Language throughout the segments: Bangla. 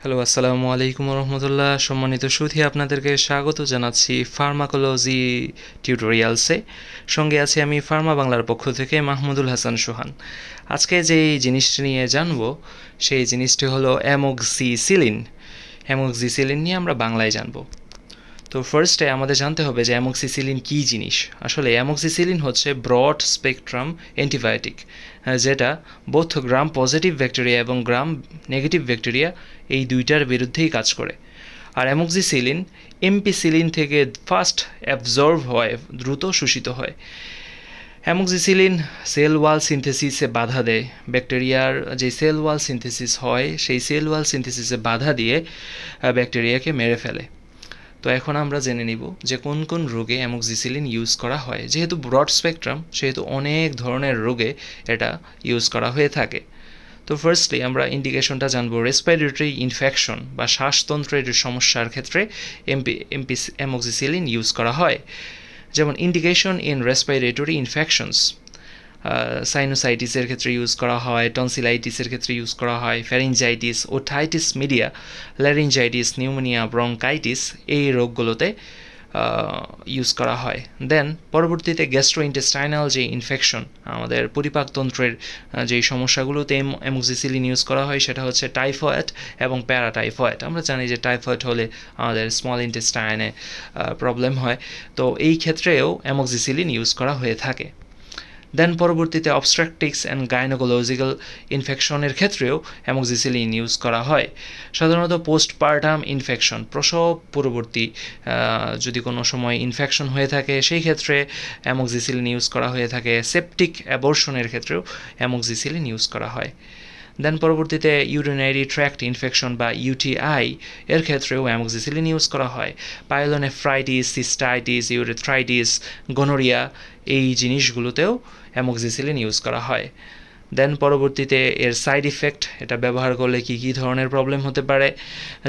হ্যালো, আসসালামু আলাইকুম রহমতুল্লাহ। সম্মানিত সুধী, আপনাদেরকে স্বাগত জানাচ্ছি ফার্মাকোলজি টিউটোরিয়ালসে। সঙ্গে আছি আমি ফার্মা বাংলার পক্ষ থেকে মাহমুদুল হাসান সোহান। আজকে যেই জিনিসটি নিয়ে জানবো সেই জিনিসটি হলো অ্যামোক্সিসিলিন। অ্যামোক্সিসিলিন নিয়ে আমরা বাংলায় জানবো। তো ফার্স্টে আমাদের জানতে হবে যে অ্যামোক্সিসিলিন কী জিনিস। আসলে অ্যামোক্সিসিলিন হচ্ছে ব্রড স্পেকট্রাম অ্যান্টিবায়োটিক, যেটা বোথ গ্রাম পজিটিভ ব্যাকটেরিয়া এবং গ্রাম নেগেটিভ ব্যাকটেরিয়া এই দুইটার বিরুদ্ধেই কাজ করে। আর অ্যামোক্সিসিলিন এমপিসিলিন থেকে ফাস্ট অ্যাবজর্ব হয়, দ্রুত শোষিত হয়। অ্যামোক্সিসিলিন সেল ওয়াল সিনথেসিসে বাধা দেয়। ব্যাকটেরিয়ার যে সেল ওয়াল সিনথেসিস হয় সেই সেল ওয়াল সিনথেসিসে বাধা দিয়ে ব্যাকটেরিয়াকে মেরে ফেলে। তো এখন আমরা জেনে নিব যে কোন কোন রোগে অ্যামোক্সিসিলিন ইউজ করা হয়। যেহেতু ব্রড স্পেকট্রাম, সেহেতু অনেক ধরনের রোগে এটা ইউজ করা হয়ে থাকে। তো ফার্স্টলি আমরা ইন্ডিকেশনটা জানবো। রেসপিরেটরি ইনফেকশন বা শ্বাসতন্ত্রের সমস্যার ক্ষেত্রে অ্যামোক্সিসিলিন ইউজ করা হয়। যেমন ইন্ডিকেশন ইন রেসপিরেটরি ইনফেকশনস, সাইনোসাইটিসের ক্ষেত্রে ইউজ করা হয়, টনসিলাইটিসের ক্ষেত্রে ইউজ করা হয়, pharyngitis, otitis media, laryngitis, pneumonia, bronchitis, এই রোগগুলোতে ইউজ করা হয়। দেন পরবর্তীতে গ্যাস্ট্রোইন্টেস্টাইনাল যে ইনফেকশন, আমাদের পরিপাকতন্ত্রের যেই সমস্যাগুলোতে অ্যামোক্সিসিলিন ইউজ করা হয় সেটা হচ্ছে টাইফয়েড এবং প্যারাটাইফয়েড। আমরা জানি যে টাইফয়েড হলে আমাদের স্মল ইন্টেস্টাইনে প্রবলেম হয়, তো এই ক্ষেত্রেও অ্যামোক্সিসিলিন ইউজ করা হয়ে থাকে। দেন পরবর্তীতে অবস্ট্রাকটিক্স অ্যান্ড গাইনোকোলজিক্যাল ইনফেকশনের ক্ষেত্রেও অ্যামোক্সিসিলিন ইউজ করা হয়। সাধারণত পোস্টপার্টাম ইনফেকশন, প্রসব পূর্ববর্তী যদি কোনো সময় ইনফেকশন হয়ে থাকে সেই ক্ষেত্রে অ্যামোক্সিসিলিন ইউজ করা হয়ে থাকে। সেপটিক অ্যাবর্শনের ক্ষেত্রেও অ্যামোক্সিসিলিন ইউজ করা হয়। দেন পরবর্তীতে ইউরিনারি ট্র্যাক্ট ইনফেকশন বা ইউটিআই এর ক্ষেত্রেও অ্যামোক্সিসিলিন ইউজ করা হয়। পাইলোনেফ্রাইটিস, সিস্টাইটিস, ইউরেথ্রাইটিস, গনোরিয়া, এই জিনিসগুলোতেও অ্যামোক্সিসিলিন ইউজ করা হয়। দেন পরবর্তীতে এর সাইড ইফেক্ট, এটা ব্যবহার করলে কী কী ধরনের প্রবলেম হতে পারে,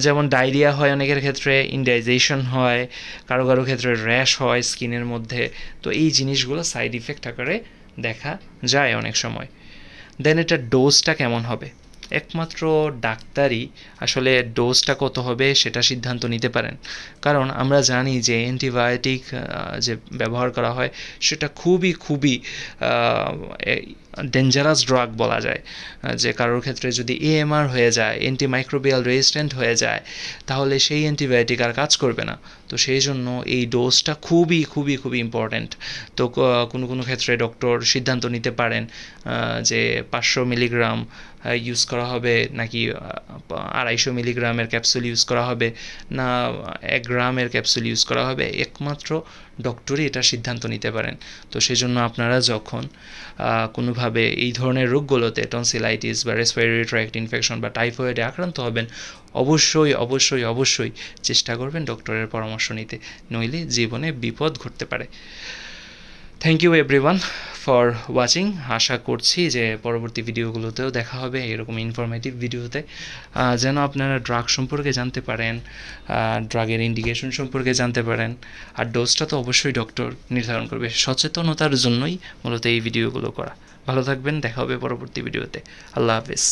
যেমন ডায়রিয়া হয় অনেকের ক্ষেত্রে, ইনডাইজেশন হয়, কারো কারো ক্ষেত্রে র্যাশ হয় স্কিনের মধ্যে। তো এই জিনিসগুলো সাইড ইফেক্ট আকারে দেখা যায় অনেক সময়। দেন এটার ডোজটা কেমন হবে, একমাত্র ডাক্তারই আসলে ডোজটা কত হবে সেটা সিদ্ধান্ত নিতে পারেন। কারণ আমরা জানি যে অ্যান্টিবায়োটিক যে ব্যবহার করা হয় সেটা খুবই খুবই ডেঞ্জারাস ড্রাগ বলা যায়। যে কারোর ক্ষেত্রে যদি এএমআর হয়ে যায়, অ্যান্টিমাইক্রোবিয়াল রেজিস্ট্যান্ট হয়ে যায়, তাহলে সেই অ্যান্টিবায়োটিক আর কাজ করবে না। তো সেই জন্য এই ডোজটা খুবই খুবই খুবই ইম্পর্ট্যান্ট। তো কোনো কোনো ক্ষেত্রে ডক্টর সিদ্ধান্ত নিতে পারেন যে 500 মিলিগ্রাম ইউজ করা হবে নাকি 250 মিলিগ্রামের ক্যাপসুল ইউজ করা হবে না 1 গ্রামের ক্যাপসুল ইউজ করা হবে, একমাত্র ডক্টরই এটা সিদ্ধান্ত নিতে পারেন। তো সেজন্য আপনারা যখন কোনোভাবে এই ধরনের রোগগুলোতে টনসিলাইটিস বা রেসপিরেটরি ট্র্যাক্ট ইনফেকশন বা টাইফয়েডে আক্রান্ত হবেন, অবশ্যই অবশ্যই অবশ্যই চেষ্টা করবেন ডক্টরের পরামর্শ নিতে, নইলে জীবনে বিপদ ঘটতে পারে। Thank you everyone for watching. আশা করছি যে পরবর্তী ভিডিওগুলোতেও দেখা হবে এরকম ইনফরমেটিভ ভিডিওতে, যেন আপনারা ড্রাগ সম্পর্কে জানতে পারেন, ড্রাগের ইন্ডিকেশন সম্পর্কে জানতে পারেন। আর ডোজটা তো অবশ্যই ডক্টর নির্ধারণ করবে। সচেতনতার জন্যই মূলত এই ভিডিওগুলো করা। ভালো থাকবেন, দেখা হবে পরবর্তী ভিডিওতে। আল্লাহ হাফেজ।